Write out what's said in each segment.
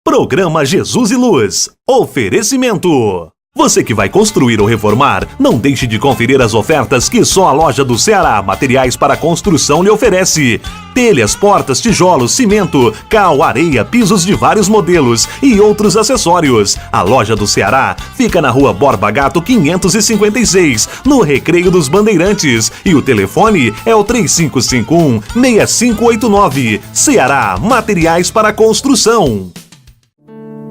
Programa Jesus e Luz. Oferecimento. Você que vai construir ou reformar, não deixe de conferir as ofertas que só a Loja do Ceará Materiais para Construção lhe oferece. Telhas, portas, tijolos, cimento, cal, areia, pisos de vários modelos e outros acessórios. A Loja do Ceará fica na Rua Borba Gato 556, no Recreio dos Bandeirantes. E o telefone é o 3551-6589. Ceará Materiais para Construção.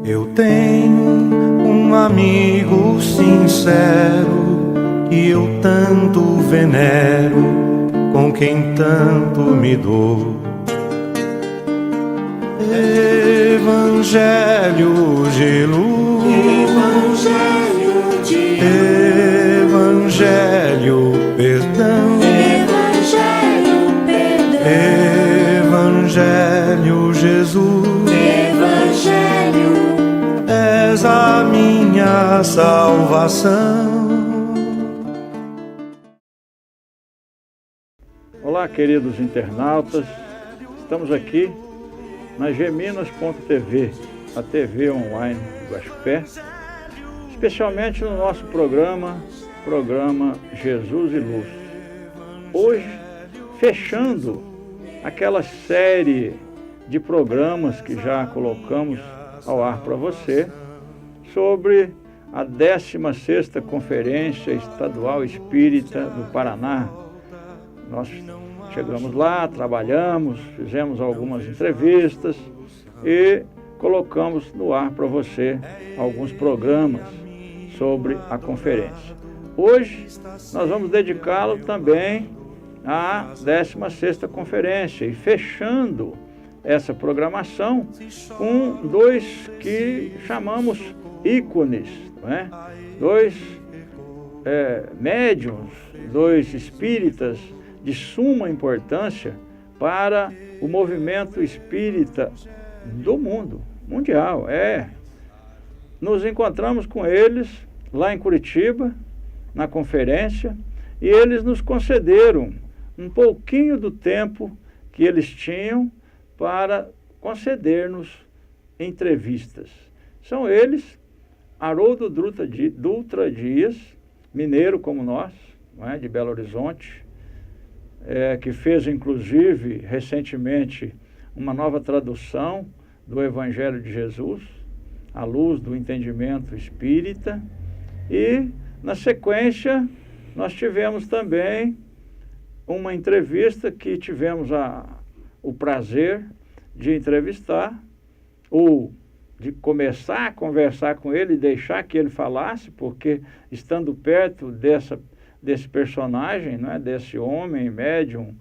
Eu tenho um amigo sincero que eu tanto venero, com quem tanto me dou. Evangelho de luz, Evangelho perdão, Evangelho Jesus, és a minha salvação. Olá, queridos internautas, estamos aqui na Geminas.tv, a TV online do Guaxupé, especialmente no nosso programa Jesus e Luz. Hoje, fechando aquela série de programas que já colocamos ao ar para você, sobre a 16ª Conferência Estadual Espírita do Paraná. Nós chegamos lá, trabalhamos, fizemos algumas entrevistas e colocamos no ar para você alguns programas sobre a conferência. Hoje nós vamos dedicá-lo também à 16ª Conferência e fechando essa programação com dois que chamamos ícones, não é? Dois médiuns, dois espíritas de suma importância para o movimento espírita do mundo, mundial. Nos encontramos com eles lá em Curitiba, na conferência, e eles nos concederam um pouquinho do tempo que eles tinham para conceder-nos entrevistas. São eles, Haroldo Dutra Dias, mineiro como nós, não é, de Belo Horizonte, que fez inclusive recentemente uma nova tradução do Evangelho de Jesus, à luz do entendimento espírita, e na sequência nós tivemos também uma entrevista que tivemos o prazer de entrevistar, ou de começar a conversar com ele e deixar que ele falasse, porque estando perto desse personagem, não é, desse homem médium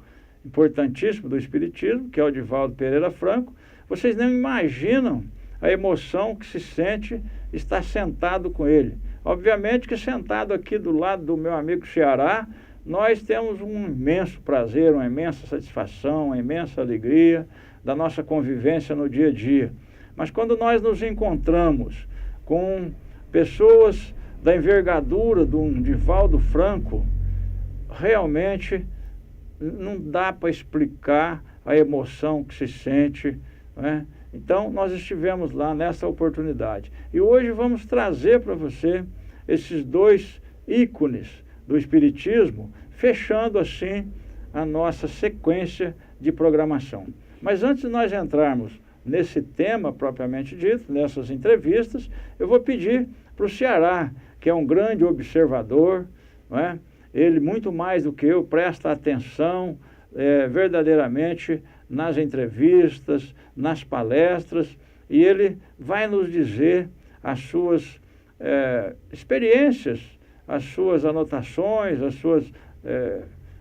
importantíssimo do Espiritismo, que é o Divaldo Pereira Franco, vocês não imaginam a emoção que se sente estar sentado com ele. Obviamente que sentado aqui do lado do meu amigo Ceará, nós temos um imenso prazer, uma imensa satisfação, uma imensa alegria da nossa convivência no dia a dia. Mas quando nós nos encontramos com pessoas da envergadura de um Divaldo Franco, realmente não dá para explicar a emoção que se sente, né? Então, nós estivemos lá nessa oportunidade. E hoje vamos trazer para você esses dois ícones do Espiritismo, fechando assim a nossa sequência de programação. Mas antes de nós entrarmos nesse tema propriamente dito, nessas entrevistas, eu vou pedir para o Ceará, que é um grande observador, não é? Ele, muito mais do que eu, presta atenção verdadeiramente nas entrevistas, nas palestras, e ele vai nos dizer as suas experiências, as suas anotações,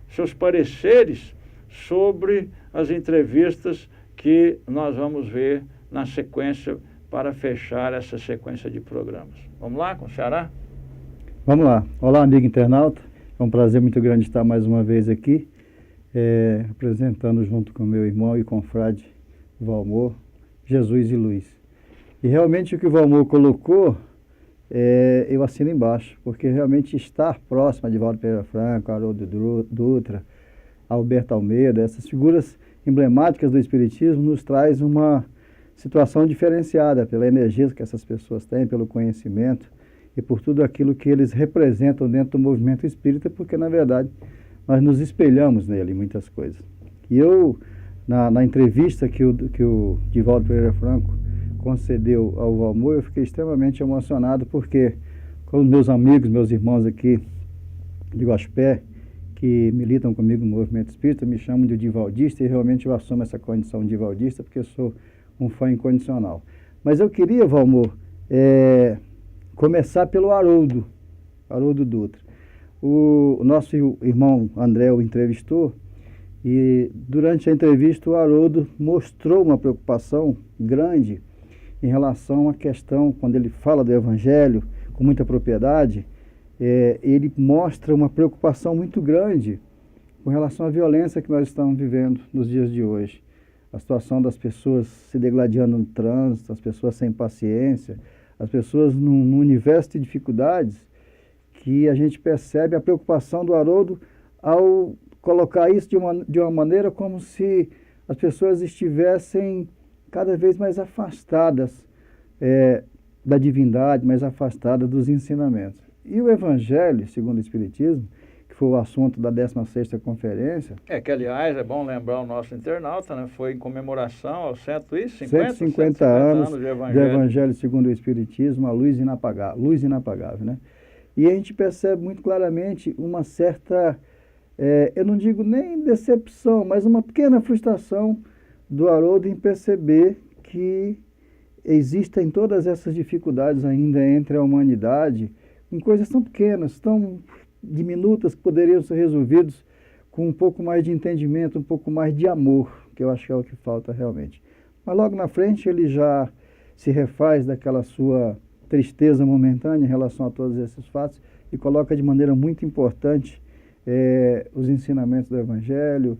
seus pareceres sobre as entrevistas que nós vamos ver na sequência para fechar essa sequência de programas. Vamos lá com o Ceará? Vamos lá. Olá, amigo internauta. É um prazer muito grande estar mais uma vez aqui, apresentando junto com meu irmão e confrade Valmor, Jesus e Luz. E realmente o que o Valmor colocou, eu assino embaixo, porque realmente estar próximo a Divaldo Pereira Franco, Haroldo Dutra, Alberto Almeida, essas figuras emblemáticas do Espiritismo nos traz uma situação diferenciada pela energia que essas pessoas têm, pelo conhecimento e por tudo aquilo que eles representam dentro do movimento espírita, porque, na verdade, nós nos espelhamos nele em muitas coisas. E eu, na entrevista que o Divaldo Pereira Franco concedeu ao Valmor, eu fiquei extremamente emocionado, porque com os meus amigos, meus irmãos aqui de Guaxupé, que militam comigo no movimento espírita, me chamam de divaldista, e realmente eu assumo essa condição de divaldista, porque eu sou um fã incondicional. Mas eu queria, Valmor, começar pelo Haroldo Dutra. O nosso irmão André o entrevistou, e durante a entrevista o Haroldo mostrou uma preocupação grande em relação à questão, quando ele fala do Evangelho com muita propriedade, ele mostra uma preocupação muito grande com relação à violência que nós estamos vivendo nos dias de hoje. A situação das pessoas se degladiando no trânsito, as pessoas sem paciência, as pessoas num universo de dificuldades, que a gente percebe a preocupação do Haroldo ao colocar isso de uma maneira como se as pessoas estivessem cada vez mais afastadas da divindade, mais afastadas dos ensinamentos. E o Evangelho, segundo o Espiritismo, que foi o assunto da 16ª conferência... Que, aliás, é bom lembrar o nosso internauta, né? Foi em comemoração aos 150 anos do do Evangelho segundo o Espiritismo, a luz inapagável, né? E a gente percebe muito claramente uma certa, eu não digo nem decepção, mas uma pequena frustração do Haroldo em perceber que existem todas essas dificuldades ainda entre a humanidade, em coisas tão pequenas, tão diminutas, que poderiam ser resolvidas com um pouco mais de entendimento, um pouco mais de amor, que eu acho que é o que falta realmente. Mas logo na frente ele já se refaz daquela sua tristeza momentânea em relação a todos esses fatos e coloca de maneira muito importante os ensinamentos do Evangelho,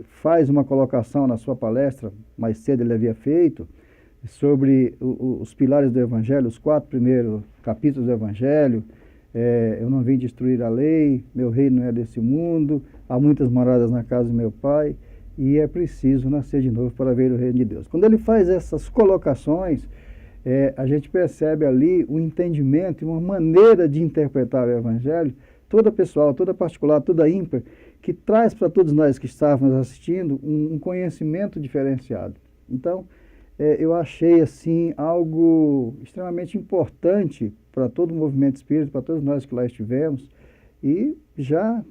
faz uma colocação na sua palestra, mais cedo ele havia feito, sobre os pilares do Evangelho, os 4 primeiros capítulos do Evangelho. Eu não vim destruir a lei, meu reino não é desse mundo, há muitas moradas na casa do meu pai, e é preciso nascer de novo para ver o reino de Deus. Quando ele faz essas colocações, a gente percebe ali um entendimento e uma maneira de interpretar o Evangelho, toda pessoal, toda particular, toda ímpar, que traz para todos nós que estávamos assistindo um conhecimento diferenciado. Então, eu achei assim algo extremamente importante para todo o movimento espírita, para todos nós que lá estivemos, e já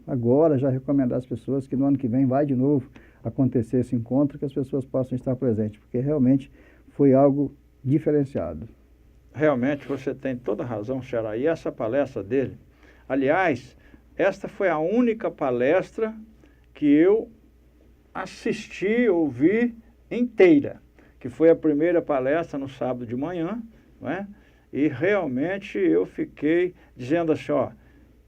recomendar às pessoas que no ano que vem vai de novo acontecer esse encontro, que as pessoas possam estar presentes, porque realmente foi algo diferenciado. Realmente você tem toda a razão, Xará. E essa palestra dele, aliás, esta foi a única palestra que eu assisti, ouvi inteira, que foi a primeira palestra no sábado de manhã, não é? E realmente eu fiquei dizendo assim,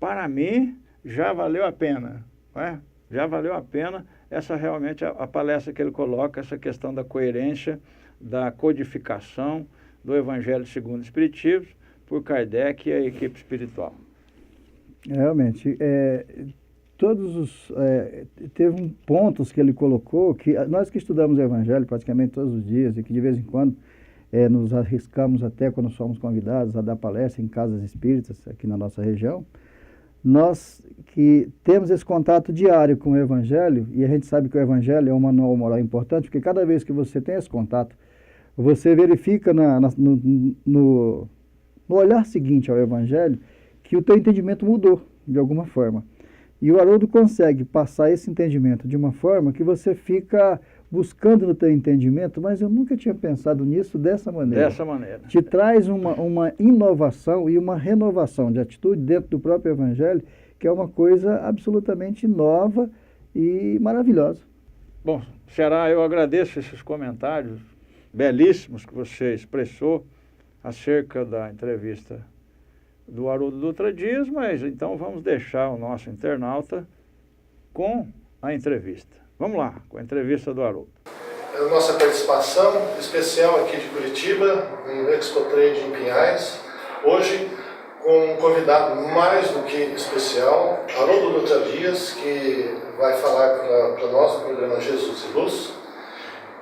para mim já valeu a pena, não é? Já valeu a pena essa realmente a palestra que ele coloca, essa questão da coerência, da codificação do Evangelho segundo o Espiritismo, por Kardec e a equipe espiritual. Realmente, teve pontos que ele colocou, que nós que estudamos o Evangelho praticamente todos os dias, e que de vez em quando nos arriscamos até quando somos convidados a dar palestra em casas espíritas aqui na nossa região, nós que temos esse contato diário com o Evangelho, e a gente sabe que o Evangelho é um manual moral importante, porque cada vez que você tem esse contato, você verifica no olhar seguinte ao Evangelho que o teu entendimento mudou de alguma forma. E o Haroldo consegue passar esse entendimento de uma forma que você fica buscando no teu entendimento, mas eu nunca tinha pensado nisso dessa maneira. Dessa maneira. Te traz uma inovação e uma renovação de atitude dentro do próprio Evangelho, que é uma coisa absolutamente nova e maravilhosa. Bom, Xará, eu agradeço esses comentários belíssimos que você expressou acerca da entrevista do Haroldo Dutra Dias, mas então vamos deixar o nosso internauta com a entrevista. Vamos lá, com a entrevista do Haroldo. A nossa participação especial aqui de Curitiba, no Expo Trade em Pinhais, hoje com um convidado mais do que especial, Haroldo Dutra Dias, que vai falar para nós do programa Jesus e Luz.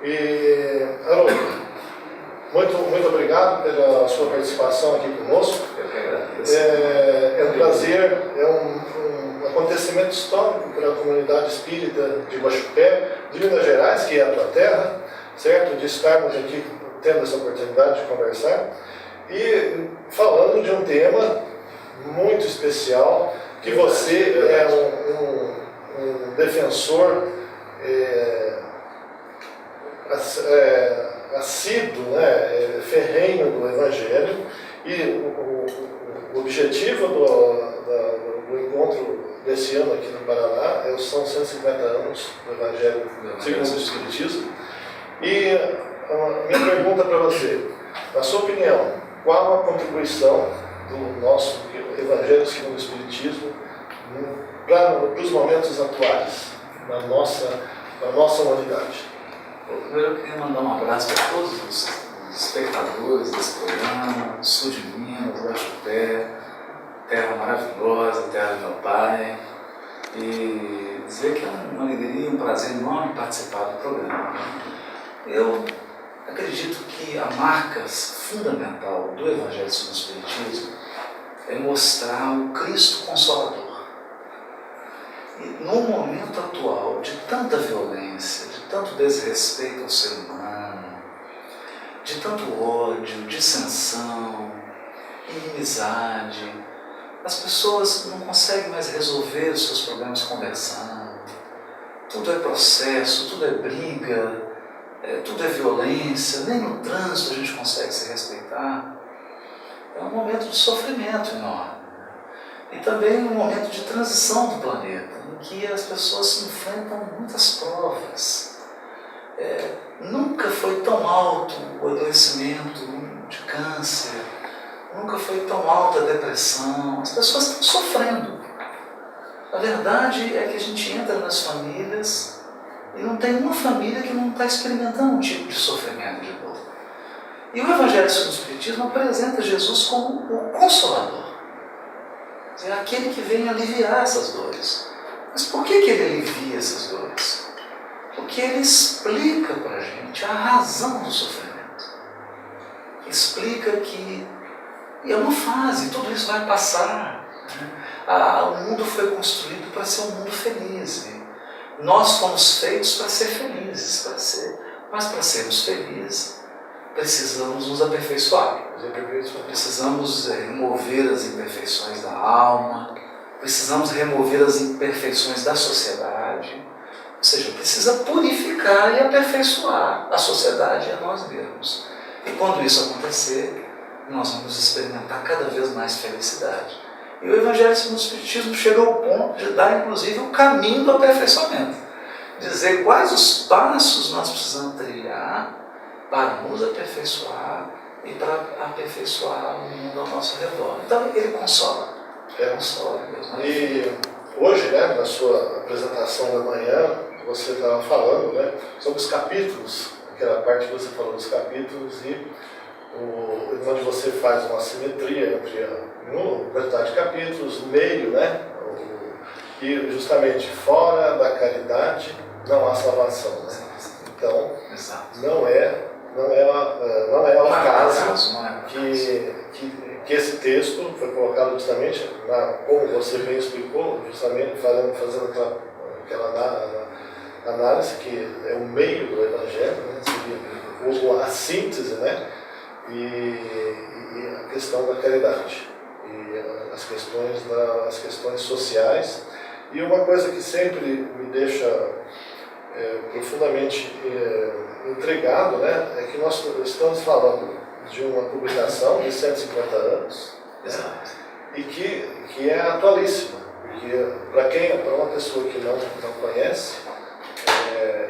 E, Haroldo, muito obrigado pela sua participação aqui conosco. Eu que agradeço. É um prazer, é um acontecimento histórico para a comunidade espírita de Guaxupé, de Minas Gerais, que é a tua terra, certo? De estarmos aqui tendo essa oportunidade de conversar e falando de um tema muito especial, que você é um defensor assíduo, né, ferrenho do Evangelho, e o objetivo do encontro desse ano aqui no Paraná são 150 anos do Evangelho segundo o Espiritismo. E a minha pergunta para você, na sua opinião, qual a contribuição do nosso Evangelho segundo o Espiritismo para os momentos atuais da nossa humanidade? Primeiro eu queria mandar um abraço para todos os espectadores desse programa, sul de Minas, Guaxupé, terra maravilhosa, terra do meu pai, e dizer que é uma alegria e um prazer enorme participar do programa. Eu acredito que a marca fundamental do Evangelho segundo o Espiritismo é mostrar o Cristo Consolador. E no momento atual de tanta violência, de tanto desrespeito ao ser humano, de tanto ódio, dissensão, inimizade, as pessoas não conseguem mais resolver os seus problemas conversando. Tudo é processo, tudo é briga, tudo é violência, nem no trânsito a gente consegue se respeitar. É um momento de sofrimento enorme. E também um momento de transição do planeta, em que as pessoas se enfrentam muitas provas. Nunca foi tão alto o adoecimento de câncer, nunca foi tão alta a depressão, as pessoas estão sofrendo. A verdade é que a gente entra nas famílias e não tem uma família que não está experimentando um tipo de sofrimento de dor. E o Evangelho segundo o Espiritismo apresenta Jesus como o Consolador. É aquele que vem aliviar essas dores. Mas por que ele alivia essas dores? Porque ele explica para a gente a razão do sofrimento. Explica que é uma fase, tudo isso vai passar. O mundo foi construído para ser um mundo feliz. Nós fomos feitos para ser felizes, mas para sermos felizes, precisamos nos aperfeiçoar. Precisamos remover as imperfeições da alma, precisamos remover as imperfeições da sociedade, ou seja, precisa purificar e aperfeiçoar a sociedade e a nós mesmos. E quando isso acontecer, nós vamos experimentar cada vez mais felicidade. E o Evangelho segundo o Espiritismo chegou ao ponto de dar, inclusive, o caminho do aperfeiçoamento. Dizer quais os passos nós precisamos trilhar para nos aperfeiçoar e para aperfeiçoar o mundo ao nosso redor. Então, ele consola. Consola mesmo. E hoje, né, na sua apresentação da manhã, você estava falando, né, sobre os capítulos, aquela parte que você falou dos capítulos e onde você faz uma simetria entre a quantidade de capítulos, meio, né, e justamente fora da caridade não há salvação, né? Então, não é o caso que esse texto foi colocado justamente, como você bem explicou, justamente fazendo aquela análise que é o meio do Evangelho, né? Seria a síntese, né? E a questão da caridade e as questões sociais. E uma coisa que sempre me deixa profundamente intrigado, né, é que nós estamos falando de uma publicação de 150 anos, né, e que é atualíssima, porque para uma pessoa que não conhece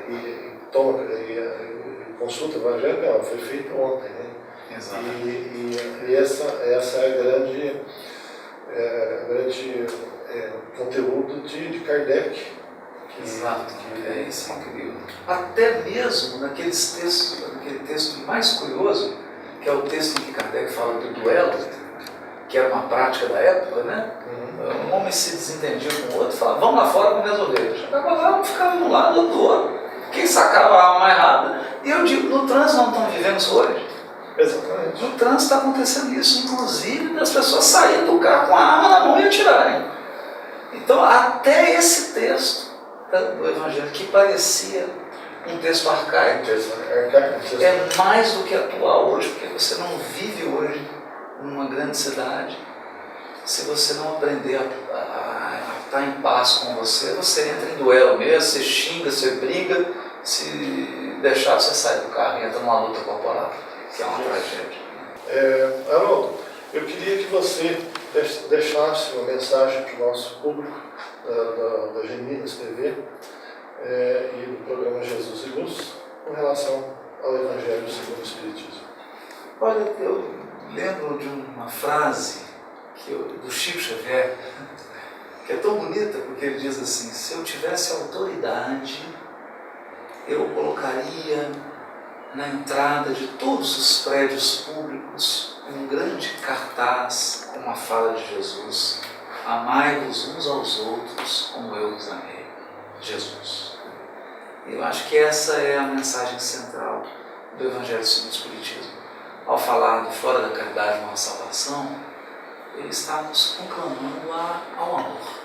e consulta o Evangelho, foi feito ontem, né? Exato. E essa é a grande conteúdo de Kardec. Exato, isso é incrível. Até mesmo naquele texto mais curioso, que é o texto em que Kardec fala do duelo, que era uma prática da época, né? Um homem se desentendia com o outro e falava, vamos lá fora com minhas ovelhas. Chegava lá, um ficava de um lado do outro. Quem sacava a alma mais rápida. E eu digo, no trânsito nós estamos vivendo isso hoje. Exatamente. No trânsito está acontecendo isso, inclusive das pessoas saírem do carro com a arma na mão e atirarem. Então, até esse texto do Evangelho, que parecia um texto arcaico, é mais do que atual hoje, porque você não vive hoje numa grande cidade. Se você não aprender a estar em paz com você, você entra em duelo mesmo, você xinga, você briga, se deixar você sai do carro e entra numa luta corporal, que é uma tragédia. Haroldo, eu queria que você deixasse uma mensagem para o nosso público da Gemidas TV e do programa Jesus e Luz com relação ao Evangelho segundo o Espiritismo. Olha, eu lembro de uma frase do Chico Xavier, que é tão bonita, porque ele diz assim: se eu tivesse autoridade, eu colocaria na entrada de todos os prédios públicos um grande cartaz com uma fala de Jesus: amai-vos uns aos outros como eu vos amei. Jesus. Eu acho que essa é a mensagem central do Evangelho segundo o Espiritismo. Ao falar de fora da caridade não há salvação, ele está nos conclamando ao amor.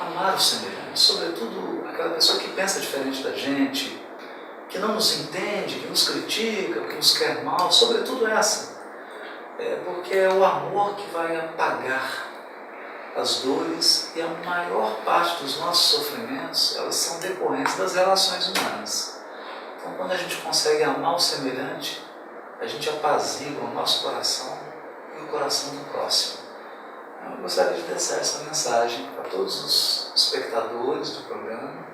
Amar o semelhante, sobretudo aquela pessoa que pensa diferente da gente, que não nos entende, que nos critica, que nos quer mal, sobretudo essa. Porque é o amor que vai apagar as dores, e a maior parte dos nossos sofrimentos, elas são decorrentes das relações humanas. Então, quando a gente consegue amar o semelhante, a gente apazigua o nosso coração e o coração do próximo. Eu gostaria de deixar essa mensagem para todos os espectadores do programa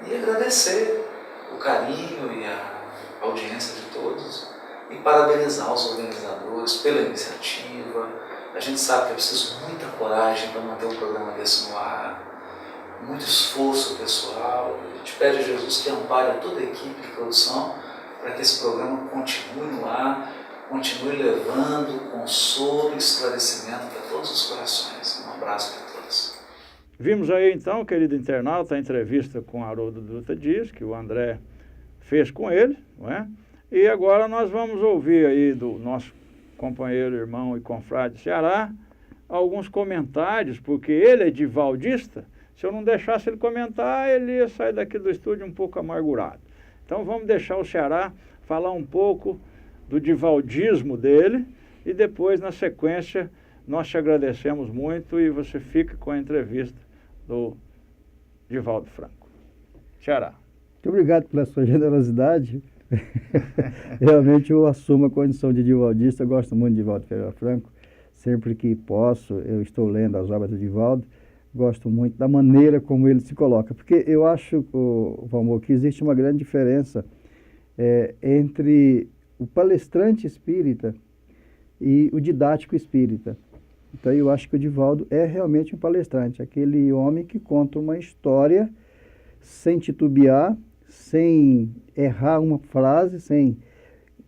e agradecer o carinho e a audiência de todos e parabenizar os organizadores pela iniciativa. A gente sabe que é preciso muita coragem para manter um programa desse no ar, muito esforço pessoal. A gente pede a Jesus que ampare toda a equipe de produção para que esse programa continue no ar, continue levando consolo e esclarecimento para todos os corações. Um abraço para todos. Vimos aí então, querido internauta, a entrevista com Haroldo Dutra Dias, que o André fez com ele, não é? E agora nós vamos ouvir aí do nosso companheiro, irmão e confrade Ceará, alguns comentários, porque ele é divaldista. Se eu não deixasse ele comentar, ele ia sair daqui do estúdio um pouco amargurado. Então vamos deixar o Ceará falar um pouco do divaldismo dele e depois, na sequência, nós te agradecemos muito e você fica com a entrevista do Divaldo Franco. Ceará. Muito obrigado pela sua generosidade. Realmente eu assumo a condição de divaldista, eu gosto muito de Divaldo Ferreira Franco. Sempre que posso, eu estou lendo as obras do Divaldo. Gosto muito da maneira como ele se coloca, porque eu acho, Valmor, que existe uma grande diferença entre o palestrante espírita e o didático espírita. Então eu acho que o Divaldo é realmente um palestrante, aquele homem que conta uma história sem titubear, sem errar uma frase, sem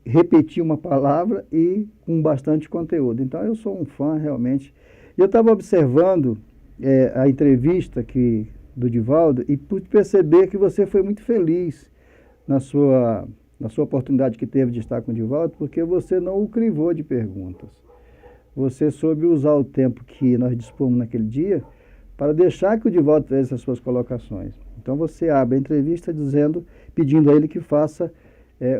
repetir uma palavra e com bastante conteúdo. Então eu sou um fã realmente. E eu estava observando a entrevista do Divaldo e pude perceber que você foi muito feliz na sua oportunidade que teve de estar com o Divaldo, porque você não o crivou de perguntas. Você soube usar o tempo que nós dispomos naquele dia para deixar que o Divaldo fizesse as suas colocações. Então você abre a entrevista pedindo a ele que faça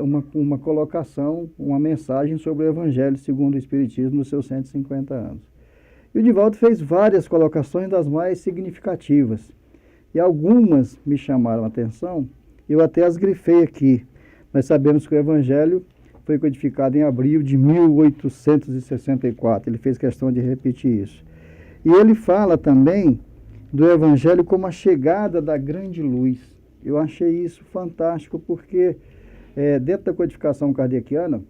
uma colocação, uma mensagem sobre o Evangelho segundo o Espiritismo nos seus 150 anos. E o Divaldo fez várias colocações das mais significativas. E algumas me chamaram a atenção, eu até as grifei aqui. Nós sabemos que o Evangelho foi codificado em abril de 1864. Ele fez questão de repetir isso. E ele fala também do Evangelho como a chegada da grande luz. Eu achei isso fantástico porque, dentro da codificação kardeciana,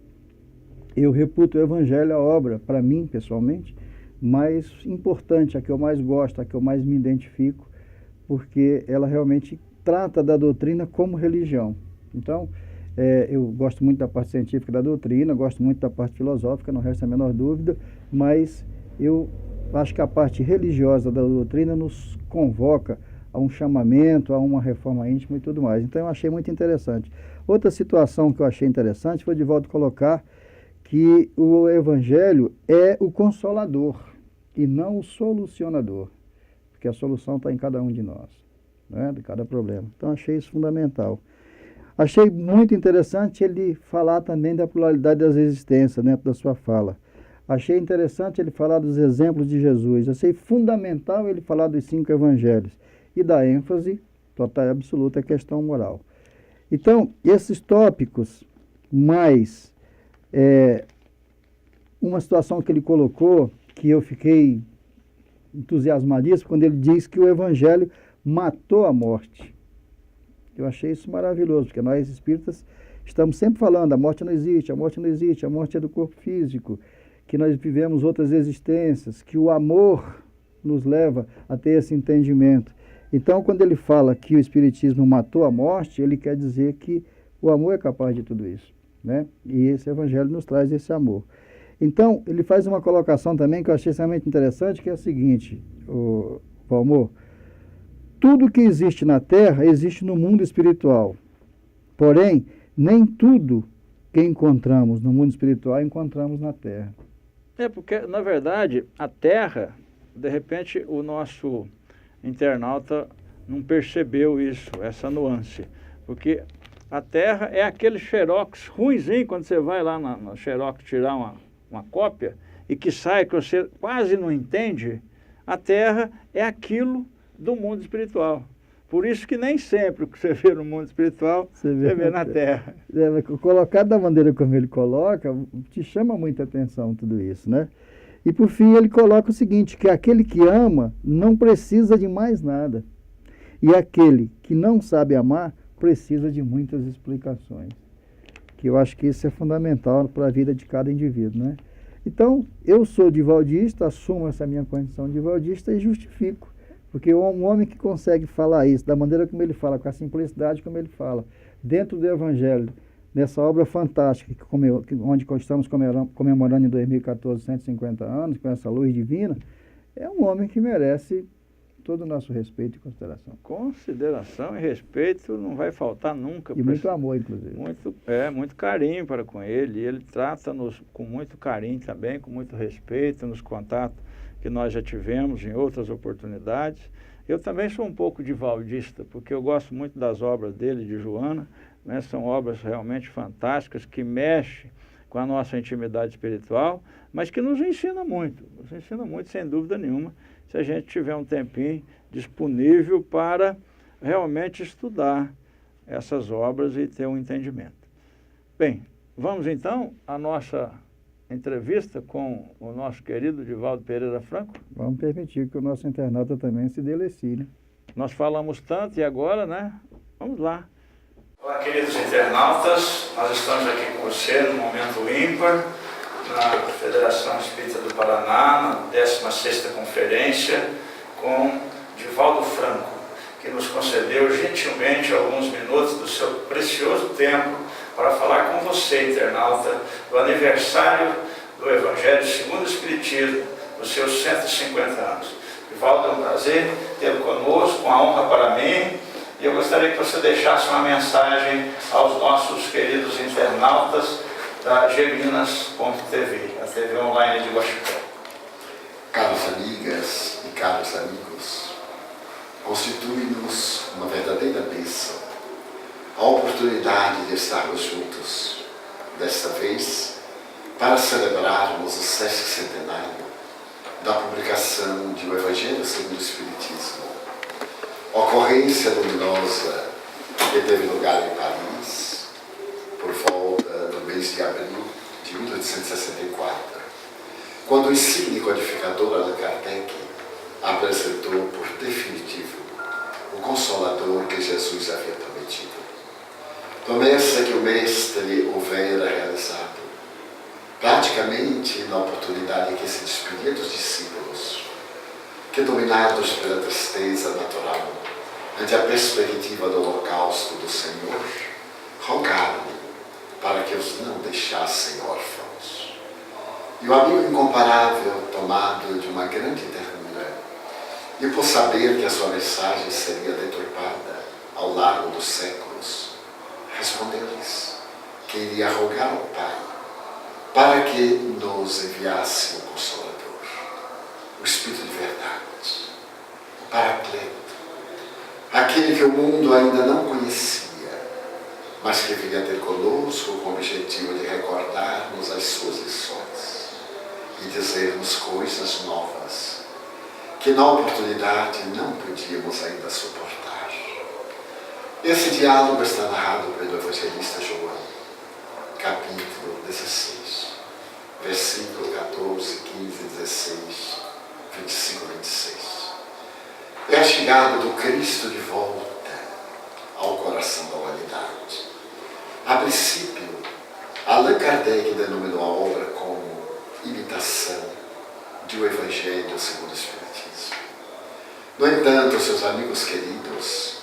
eu reputo o Evangelho a obra, para mim, pessoalmente, mais importante, a que eu mais gosto, a que eu mais me identifico, porque ela realmente trata da doutrina como religião. Então, eu gosto muito da parte científica da doutrina, gosto muito da parte filosófica, não resta a menor dúvida, mas eu acho que a parte religiosa da doutrina nos convoca a um chamamento, a uma reforma íntima e tudo mais. Então eu achei muito interessante. Outra situação que eu achei interessante foi o Divaldo colocar que o Evangelho é o consolador e não o solucionador, porque a solução está em cada um de nós, né, de cada problema. Então achei isso fundamental. Achei muito interessante ele falar também da pluralidade das existências dentro da sua fala. Achei interessante ele falar dos exemplos de Jesus. Achei fundamental ele falar dos 5 evangelhos e dar ênfase total e absoluta à questão moral. Então, esses tópicos, mais uma situação que ele colocou, que eu fiquei entusiasmadíssimo, quando ele diz que o Evangelho matou a morte. Eu achei isso maravilhoso, porque nós espíritas estamos sempre falando, a morte não existe, a morte não existe, a morte é do corpo físico, que nós vivemos outras existências, que o amor nos leva a ter esse entendimento. Então, quando ele fala que o Espiritismo matou a morte, ele quer dizer que o amor é capaz de tudo isso, né? E esse Evangelho nos traz esse amor. Então, ele faz uma colocação também que eu achei extremamente interessante, que é a seguinte, Valmor: tudo que existe na Terra existe no mundo espiritual. Porém, nem tudo que encontramos no mundo espiritual encontramos na Terra. Porque, na verdade, a Terra, de repente, o nosso internauta não percebeu isso, essa nuance. Porque a Terra é aquele xerox ruinzinho, quando você vai lá na xerox tirar uma cópia, e que sai que você quase não entende. A Terra é aquilo do mundo espiritual. Por isso que nem sempre o que você vê no mundo espiritual, você vê na Terra. Colocar da maneira como ele coloca, te chama muita atenção tudo isso, né? E por fim ele coloca o seguinte, que aquele que ama não precisa de mais nada. E aquele que não sabe amar precisa de muitas explicações. Que eu acho que isso é fundamental para a vida de cada indivíduo, né? Então, eu sou divaldista, assumo essa minha condição de divaldista e justifico. Porque um homem que consegue falar isso, da maneira como ele fala, com a simplicidade como ele fala, dentro do Evangelho, nessa obra fantástica, onde estamos comemorando em 2014 150 anos, com essa luz divina, é um homem que merece todo o nosso respeito e consideração. Consideração e respeito não vai faltar nunca. E muito amor, inclusive. Muito carinho para com ele. E ele trata-nos com muito carinho também, com muito respeito, nos contatos que nós já tivemos em outras oportunidades. Eu também sou um pouco divaldista, porque eu gosto muito das obras dele, de Joana, né? São obras realmente fantásticas, que mexem com a nossa intimidade espiritual, mas que nos ensinam muito, sem dúvida nenhuma, se a gente tiver um tempinho disponível para realmente estudar essas obras e ter um entendimento. Bem, vamos então à nossa entrevista com o nosso querido Divaldo Pereira Franco. Vamos permitir que o nosso internauta também se delecie, né? Nós falamos tanto e agora, né? Vamos lá. Olá, queridos internautas, nós estamos aqui com você no Momento Ímpar, na Federação Espírita do Paraná, na 16ª Conferência, com Divaldo Franco, que nos concedeu gentilmente alguns minutos do seu precioso tempo para falar com você, internauta, do aniversário do Evangelho segundo o Espiritismo, dos seus 150 anos. Divaldo, é um prazer tê-lo conosco, uma honra para mim, e eu gostaria que você deixasse uma mensagem aos nossos queridos internautas da Gebinas.tv, a TV online de Guaxupé. Caras amigas e caros amigos, constitui-nos uma verdadeira bênção a oportunidade de estarmos juntos, desta vez, para celebrarmos o 60º da publicação de O Evangelho segundo o Espiritismo, ocorrência luminosa que teve lugar em Paris, por volta do mês de abril de 1864, quando o insigne codificador Allan Kardec apresentou por definitivo o Consolador que Jesus havia prometido. Promessa que o Mestre houvera realizado, praticamente na oportunidade em que se despedia dos discípulos, que, dominados pela tristeza natural, ante a perspectiva do holocausto do Senhor, rogaram-lhe para que os não deixassem órfãos. E o amigo incomparável, tomado de uma grande ternura, e por saber que a sua mensagem seria deturpada ao largo dos séculos, respondeu-lhes que iria rogar ao Pai para que nos enviasse o Consolador, o Espírito de verdade, o Paracleto, aquele que o mundo ainda não conhecia, mas que vinha ter conosco com o objetivo de recordar-nos as suas lições e dizer-nos coisas novas que na oportunidade não podíamos ainda suportar. Esse diálogo está narrado pelo evangelista João, capítulo 16, versículo 14, 15, 16, 25 e 26. É a chegada do Cristo de volta ao coração da humanidade. A princípio, Allan Kardec denominou a obra como imitação de o Evangelho segundo o Espiritismo. No entanto, seus amigos queridos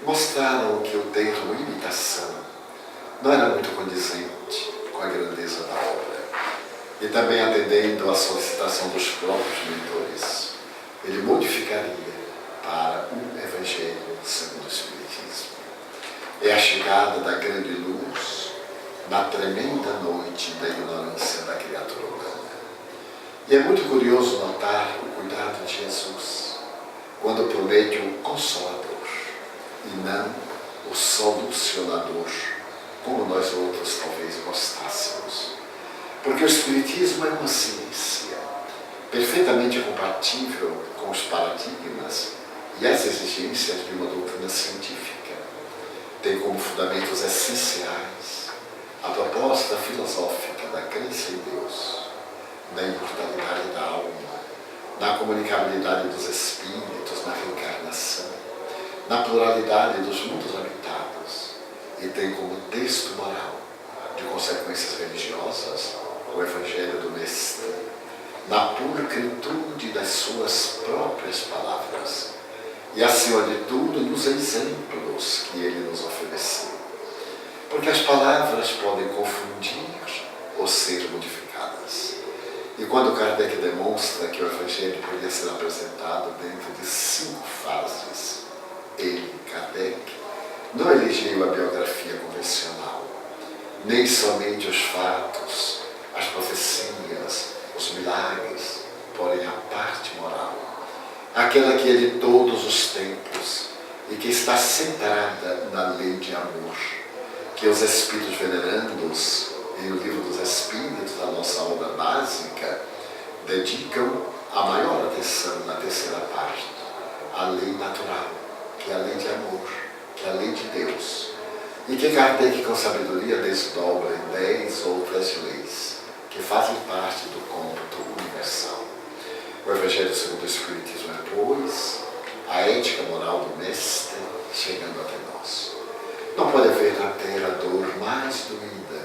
mostraram que o termo imitação não era muito condizente com a grandeza da obra. E também atendendo à solicitação dos próprios leitores, ele modificaria para o Evangelho segundo o Espiritismo. É a chegada da grande luz na tremenda noite da ignorância da criatura humana. E é muito curioso notar o cuidado de Jesus quando promete o Consolador e não o Solucionador, como nós outros talvez gostássemos. Porque o Espiritismo é uma ciência perfeitamente compatível com os paradigmas e as exigências de uma doutrina científica. Tem como fundamentos essenciais a proposta filosófica da crença em Deus, da imortalidade da alma, na comunicabilidade dos espíritos, na reencarnação, na pluralidade dos mundos habitados, e tem como texto moral de consequências religiosas o Evangelho do Mestre, na pulcritude das suas próprias palavras e, acima de tudo, nos exemplos que ele nos ofereceu. Porque as palavras podem confundir ou ser modificadas. E quando Kardec demonstra que o Evangelho podia ser apresentado dentro de 5 fases, ele, Kardec, não elegeu a biografia convencional, nem somente os fatos, as profecias, os milagres, porém a parte moral, aquela que é de todos os tempos e que está centrada na lei de amor, que os Espíritos venerandos, em O Livro dos Espíritos, a nossa obra básica, dedicam a maior atenção na terceira parte, à lei natural, que é a lei de amor, que é a lei de Deus, e que Kardec, com sabedoria, desdobra em 10 outras leis, que fazem parte do cômputo universal. O Evangelho segundo o Espiritismo é, pois, a ética moral do Mestre chegando até nós. Não pode haver na Terra dor mais doída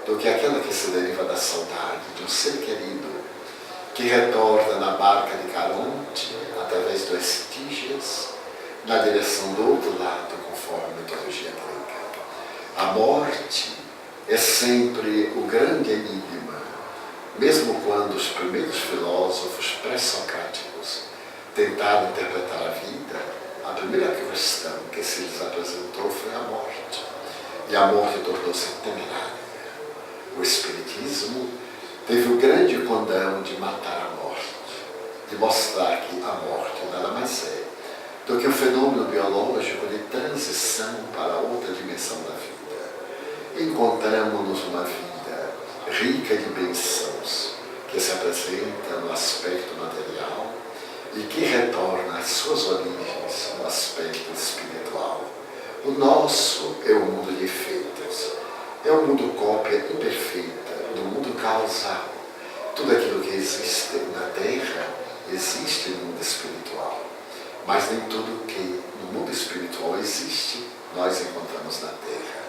do que aquela que se deriva da saudade de um ser querido que retorna na barca de Caronte, através do Estígias, na direção do outro lado, conforme a mitologia grega. A morte é sempre o grande enigma, mesmo quando os primeiros filósofos pré-socráticos tentaram interpretar a vida, a primeira questão que se lhes apresentou foi a morte. E a morte tornou-se temerária. O Espiritismo teve o grande condão de matar a morte, de mostrar que a morte nada mais é do que um fenômeno biológico de transição para outra dimensão da vida. Encontramos-nos uma vida rica de bênçãos, que se apresenta no aspecto material e que retorna às suas origens no aspecto espiritual. O nosso é um mundo de efeitos, é um mundo cópia imperfeita do mundo causal. Tudo aquilo que existe na Terra existe no mundo espiritual, mas nem tudo que no mundo espiritual existe nós encontramos na Terra.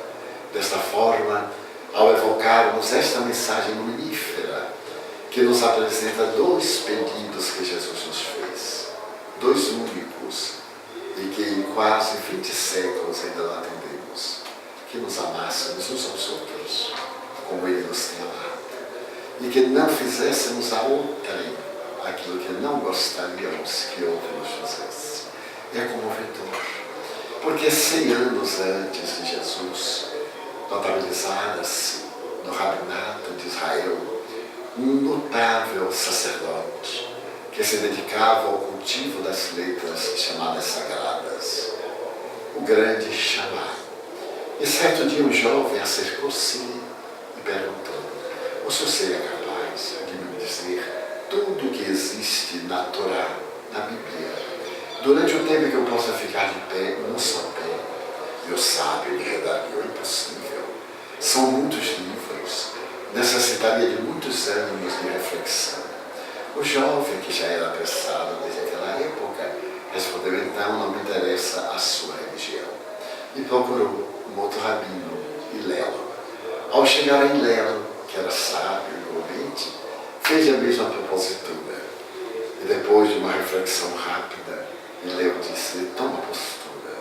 Desta forma, ao evocarmos esta mensagem luminífera, que nos apresenta 2 pedidos que Jesus nos fez, 2 únicos, e que em quase 20 séculos ainda não atendemos, que nos amássemos uns aos outros, como Ele nos tem amado, e que não fizéssemos a outrem aquilo que não gostaríamos que outro nos fizesse. É comovedor, porque 100 anos antes de Jesus, notabilizara-se no rabinato de Israel, um notável sacerdote que se dedicava ao cultivo das letras chamadas sagradas, o grande Shammai. E certo dia um jovem acercou-se e perguntou: o senhor seria capaz de me dizer tudo o que existe na Torá, na Bíblia, durante o tempo que eu possa ficar de pé, um só pé? E o sábio lhe redarguiu: impossível. São muitos livros, necessitaria de muitos anos de reflexão. O jovem, que já era apressado desde aquela época, respondeu: então não me interessa a sua religião. E procurou um outro rabino, Hilelo. Ao chegar em Hilelo, que era sábio e prudente, fez a mesma propositura. E depois de uma reflexão rápida, Hilelo disse: toma postura.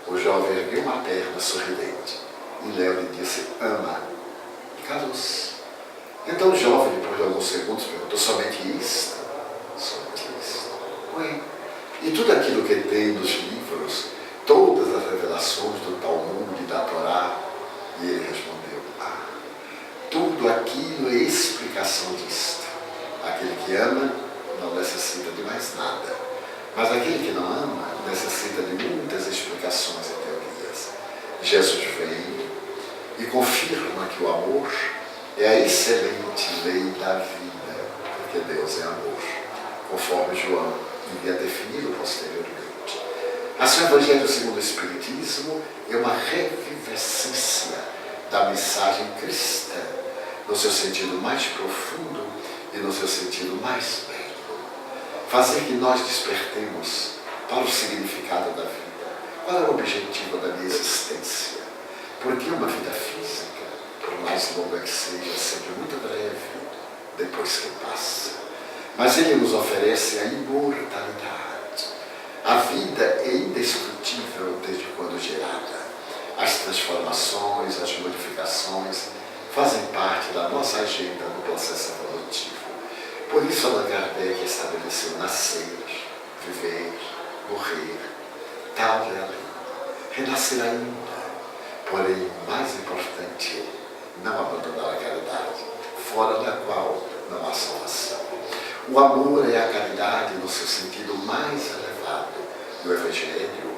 O jovem ergueu uma perna sorridente. Hilelo lhe disse: ama. E calou-se. Então o jovem, depois de alguns segundos, perguntou: somente isto? Somente isto. Ué, e tudo aquilo que tem nos livros, todas as revelações do Talmud e da Torá? E ele respondeu: tudo aquilo é explicação disto. Aquele que ama não necessita de mais nada, mas aquele que não ama necessita de muitas explicações e teorias. Jesus veio e confirma que o amor é a excelente lei da vida, porque Deus é amor, conforme João iria defini-lo posteriormente. Assim, o Evangelho segundo o Espiritismo é uma revivescência da mensagem cristã, no seu sentido mais profundo e no seu sentido mais belo. Fazer que nós despertemos para o significado da vida. Qual é o objetivo da minha existência? Porque uma vida física, por mais longa que seja, é sempre muito breve, depois que passa. Mas ele nos oferece a imortalidade. A vida é indestrutível desde quando gerada. As transformações, as modificações fazem parte da nossa agenda no processo evolutivo. Por isso, Allan Kardec estabeleceu nascer, viver, morrer, tal é a lei. Renascer ainda, porém, o mais importante é não abandonar a caridade, fora da qual não há salvação. O amor é a caridade no seu sentido mais elevado. E o Evangelho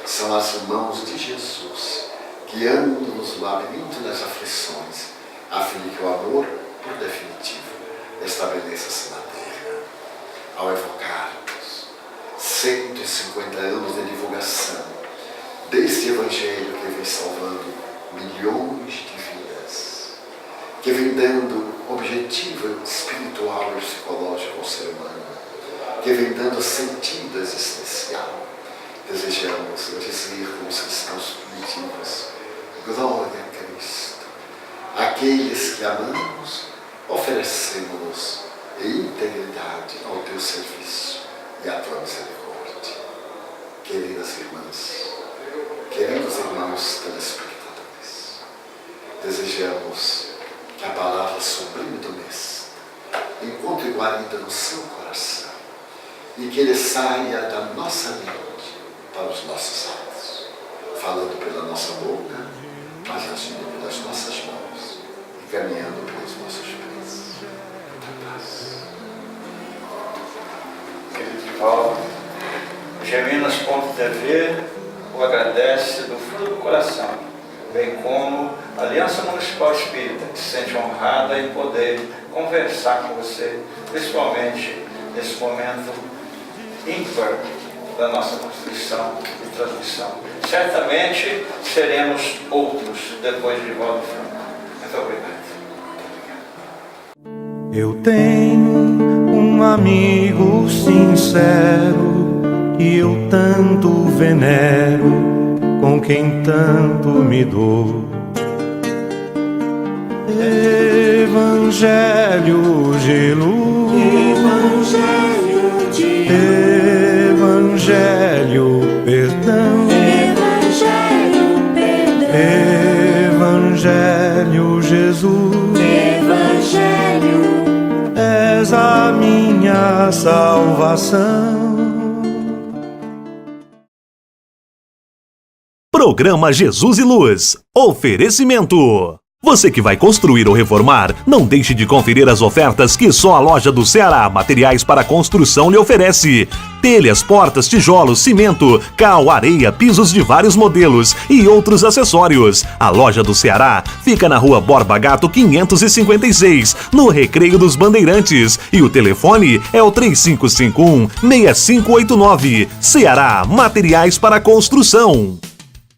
são as mãos de Jesus, guiando-nos no labirinto das aflições, a fim de que o amor, por definitivo, estabeleça-se na terra. Ao evocarmos 150 anos de divulgação deste Evangelho que vem salvando milhões de vidas, que vem dando objetivo espiritual e psicológico ao ser humano, que vem dando sentido existencial, desejamos dizer como os cristãos primitivos: glória a Cristo. Aqueles que amamos, oferecemos-nos em integridade ao teu serviço e à tua misericórdia. Queridas irmãs, queridos irmãos telespectadores, desejamos que a palavra sublime do Mestre encontre guarida no seu coração e que ele saia da nossa mente para os nossos atos, falando pela nossa boca, mas agindo pelas nossas mãos e caminhando pelos nossos pés. Muita paz. Querido Paulo, o Geminas.tv o agradece do fundo do coração, bem como a Aliança Municipal Espírita, que se sente honrada em poder conversar com você, principalmente nesse momento ímpar da nossa Constituição e transmissão. Certamente seremos outros depois de Valdo Franco. Muito obrigado. Eu tenho um amigo sincero que eu tanto venero, com quem tanto me dou. Evangelho de luz, Evangelho perdão, Evangelho Jesus, és a minha salvação. Programa Jesus e Luz. Oferecimento. Você que vai construir ou reformar, não deixe de conferir as ofertas que só a loja do Ceará Materiais para Construção lhe oferece. Telhas, portas, tijolos, cimento, cal, areia, pisos de vários modelos e outros acessórios. A loja do Ceará fica na Rua Borba Gato 556, no Recreio dos Bandeirantes. E o telefone é o 3551-6589. Ceará Materiais para Construção.